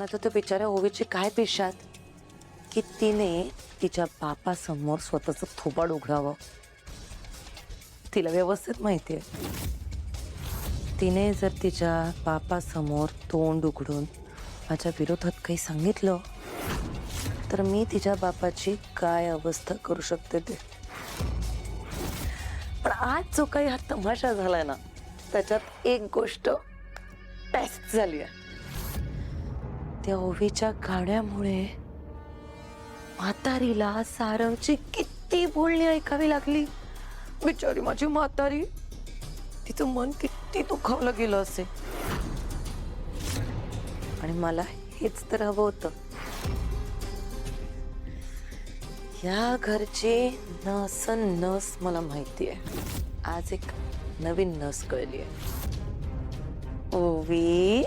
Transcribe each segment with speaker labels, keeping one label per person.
Speaker 1: आता तो बिचाऱ्या ओवीची काय पेशात की तिने तिच्या बापासमोर स्वतःच थोबाड उघडावं. तिला व्यवस्थित माहितीये तिने जर तिच्या बापासमोर तोंड उघडून माझ्या विरोधात काही सांगितलं तर मी तिच्या बापाची काय अवस्था करू शकते ते. पण आज जो काही हा तमाशा झालाय ना त्याच्यात एक गोष्ट टेस्ट झाली आहे. त्या ओवीच्या गाण्यामुळे म्हातारीला सारंगची किती बोलणी ऐकावी लागली. बिचारी माझी म्हातारी, तिचं मन किती दुखावलं गेलं असेल. आणि मला हेच तर हवं होतं. या घरची नस नस मला माहिती आहे. आज एक नवीन नस कळली आहे. ओवी,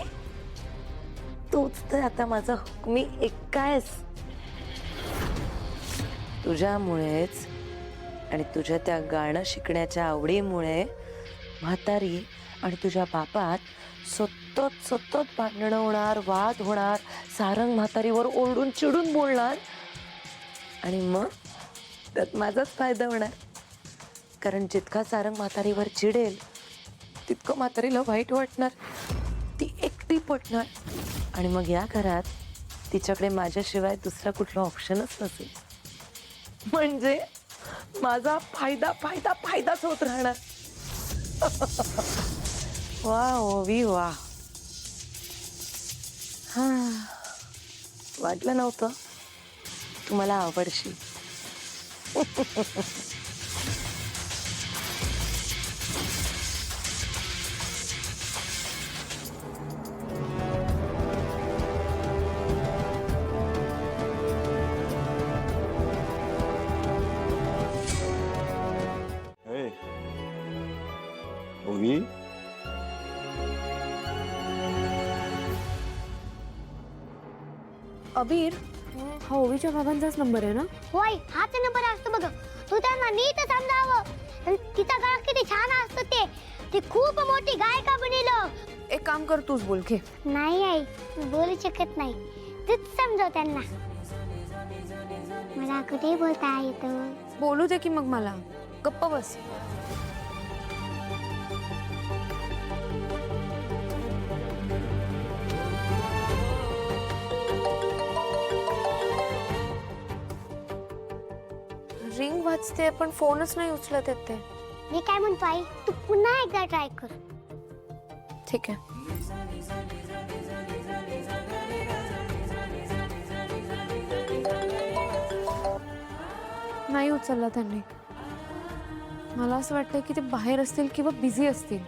Speaker 1: तूच तर आता माझा हुकमी एक्का आहेस. तुझ्यामुळेच आणि तुझ्या त्या गाणं शिकण्याच्या आवडीमुळे म्हातारी आणि तुझ्या बापात सतत सतत भांडणं होणार, वाद होणार. सारंग म्हातारीवर ओरडून चिडून बोलणार आणि मग त्यात माझाच फायदा होणार. कारण जितका सारंग म्हातारीवर चिडेल तितकं म्हातारीला वाईट वाटणार. ती एकटी पडणार आणि मग या घरात तिच्याकडे माझ्याशिवाय दुसरा कुठला ऑप्शनच नसेल. म्हणजे माझा फायदा फायदा फायदाच होत राहणार. वा ओवी वा. हा, वाटलं नव्हतं तुम्हाला आवडशील.
Speaker 2: ओवी,
Speaker 3: अबीर, हा ओवीच्या बाबांचाच नंबर आहे ना?
Speaker 4: होय, हाच नंबर असतो बघ. तू त्यांना नीट समजावं. आणि तिचा गळा किती छान असतो ते. ती खूप मोठी गायिका बनेल.
Speaker 3: एक काम कर, तूच बोल घे.
Speaker 4: नाही आई, मी बोलू शकत नाही. तूच समजाव त्यांना. मला कुठे बोलता येतं.
Speaker 3: बोलू दे की मग मला. गप्प बस. रिंग वाजते पण फोनच नाही उचलत येत ते.
Speaker 4: मी काय म्हणतो आई, तू पुन्हा एकदा ट्राय कर.
Speaker 3: ठीक आहे. नाही उचलला त्यांनी. मला असं वाटतंय की ते बाहेर असतील किंवा बिझी असतील.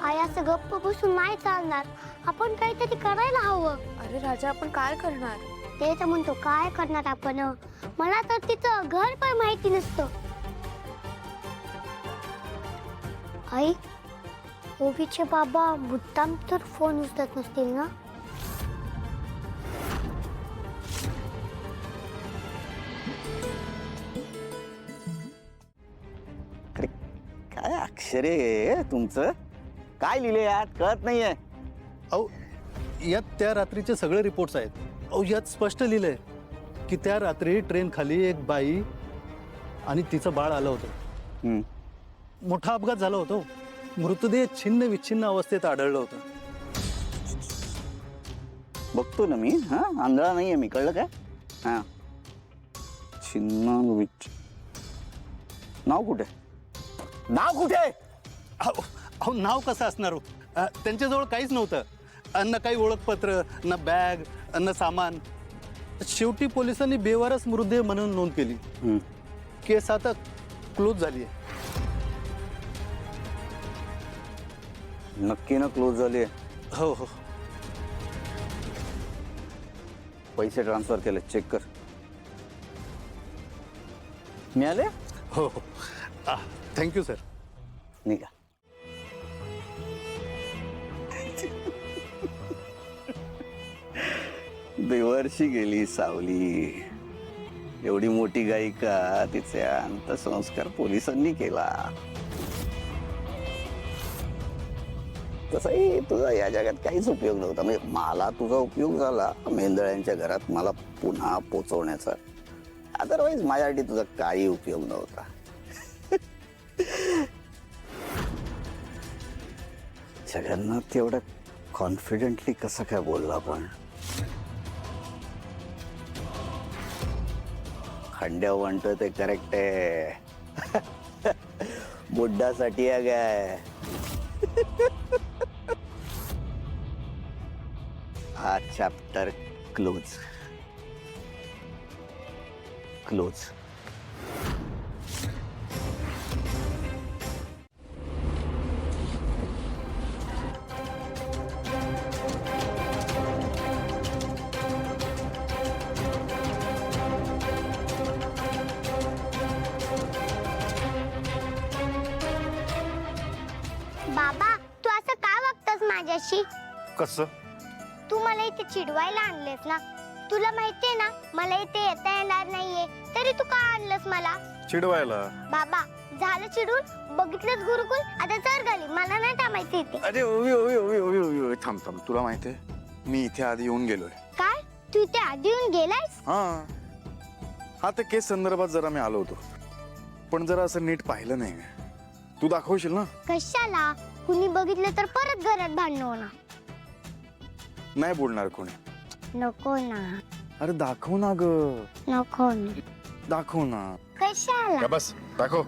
Speaker 4: आई, असं गप्प बसून नाही चालणार. आपण काहीतरी करायला हवं.
Speaker 3: अरे राजा, आपण काय करणार?
Speaker 4: तेच म्हणतो, काय करणार आपण. मला तर तिचं घर पण माहिती नसतं. आई, ओवीचे बाबा मुद्दाम तर फोन उचलत नसतील ना?
Speaker 2: अरे काय अक्षरे आहे तुमचं? काय लिहिले यात कळत नाहीये.
Speaker 5: अहो, यात त्या रात्रीचे सगळे रिपोर्ट्स आहेत. अहो, यात स्पष्ट लिहिलंय की त्या रात्री ट्रेन खाली एक बाई आणि तिचं बाळ आलं होतं. मोठा अपघात झाला होता. मृतदेह छिन्न विच्छिन्न अवस्थेत आढळलं होतं.
Speaker 2: बघतो ना मी. हा, आंधळा नाहीये मी, कळलं काय? हा, छिन्न नाव कुठे? नाव कुठे?
Speaker 5: अहो अहो, नाव कसं असणार हो? त्यांच्याजवळ काहीच नव्हतं. न काही ओळखपत्र, न बॅग, न सामान. शेवटी पोलिसांनी बेवारस मृतदेह म्हणून नोंद केली. केस आता क्लोज झाली आहे.
Speaker 2: नक्की ना क्लोज झाले?
Speaker 5: हो हो.
Speaker 2: पैसे ट्रान्सफर केले, चेक कर. मिळाले?
Speaker 5: हो हो. Thank you sir.
Speaker 2: निघा. बेवर्षी गेली सावली. एवढी मोठी गायिका, तिचे अंत्यसंस्कार पोलिसांनी केला. तसंही तुझा या जगात काहीच उपयोग नव्हता. म्हणजे मला तुझा उपयोग झाला मेंदळ्यांच्या घरात मला पुन्हा पोचवण्याचा. अदरवाईज माझ्यासाठी तुझा काही उपयोग नव्हता. जगन्नाथ तेवढं कॉन्फिडेंटली कसं काय बोलला पण? खंड्या म्हणतो ते करेक्ट आहे. बुड्ढासाठी काय हा चॅप्टर क्लोज.
Speaker 4: बाबा तू असं का वागतोस माझ्याशी?
Speaker 6: कसं?
Speaker 4: तू मला इथे चिडवायला आणलेस ना. तुला माहितीये ना मला इथे येता येणार नाहीये, तरी तू का आणलंस मला?
Speaker 6: चिडवायला?
Speaker 4: बाबा झालं चिडून, बघितलंच गुरुकुल, आता चर घाली, मला नाही थांबायचं इथे.
Speaker 6: अरे ओवी थांब थांब. तुला माहितीये मी इथे आधी येऊन गेलोय.
Speaker 4: काय तू इथे आधी येऊन गेलायस?
Speaker 6: हा ते केस संदर्भात जरा मी आलो होतो, पण जरा असं नीट पाहिलं नाही. तू दाखवशील ना?
Speaker 4: कशाला? कुणी बघितलं तर परत घरात भांडण होणार.
Speaker 6: नाही बोलणार कोणी.
Speaker 4: नको ना.
Speaker 6: अरे दाखव ना ग.
Speaker 4: नको ना.
Speaker 6: दाखव ना.
Speaker 4: कशाला?
Speaker 6: बस दाखव.